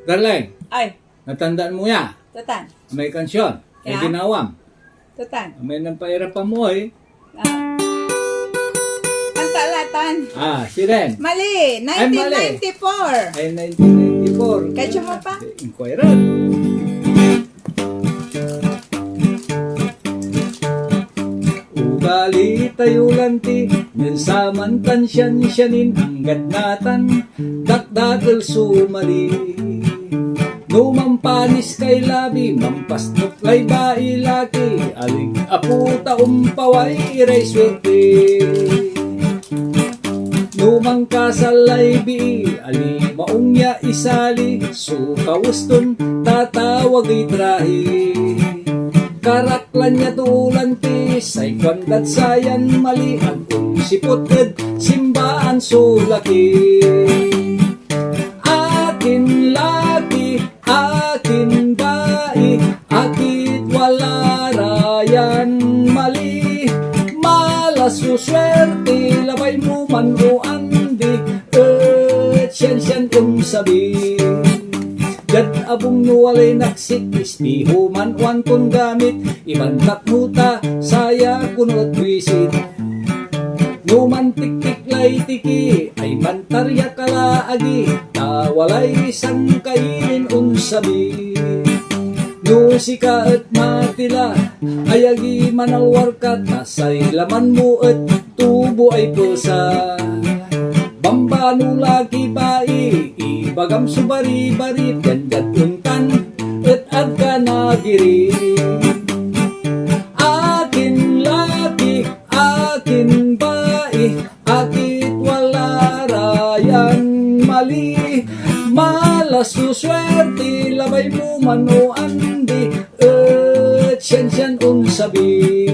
Darling, Ay, natandaan mo ya. tutan. May kansyon. May Yeah. ginawam. Tutan. May nampairap pa mo eh. Ang talatan. Siren. Mali, Ay, mali. 1994. Ay, 1994. Kadyo mo pa? Inquirer. Ugali tayo lanti, nilsamantan siyanin, hanggat natan, dakdakal sumali. No mampanis kay labi, mampastok kay bailaki, aling aputa umpaway, iray swerte. No mangkasalay bi, ali maungya isali, sukawuston, tatawag itrahi. Karaklan niya tulanti, say kandat sayan malihan, sipotid, simbaan sulaki. Akin laki, akin bai, akit wala rayan mali. Malas suswerte, labay mo man o andi, siyan sabi. Jad abong nuwalay naksik, istiho man uwan kong gamit, ibantak muta, saya kunot wisit. Numan tik-tiklay tiki, ay mantarya kalaagi, tawalay isang kainin unsabi. Nusika at matila, ayagi manalwar ka, tasay laman mo at tubo ay pusa. Bambano lagi bai, ibagam subari-bari, janjat untan, at agka nagiri. Akin laki, akin bai, akit wala rayan mali. Malas suswerte, labay mo man o andi, at siyan unsabi.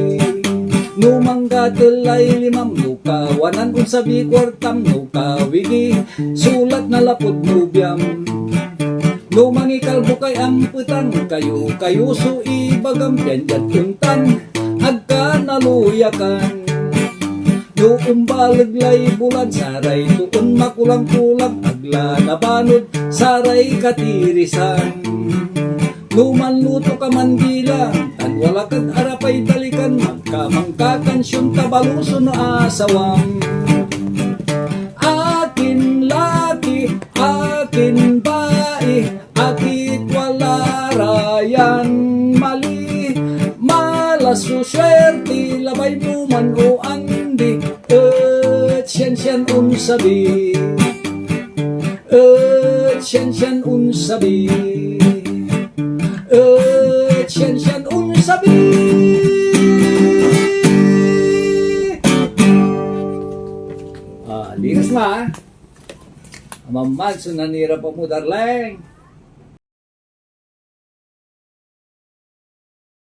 Numanggatalay limam, nukawanan unsabi kwartam, nukawigi, sulat na lapod nubyam. Numangikal bukay ang putang, kayo so ibagam, janjat untan, agka naluyakan. Nuumbalaglay bulan, saray tuon makulang-kulang, agla nabanod, saray katirisan. Lumanluto ka man bilang, tan wala kang arapay talikan, magkamangkakansyon tabaluso no asawang. Akin laki, akin bai, akit wala rayan mali. Malas suswerte, labay mo man o andi, at siyan unsabi. At siyan unsabi. Siyan unsabi. Lingas ma. Mamad, sunanira pa mo, darling.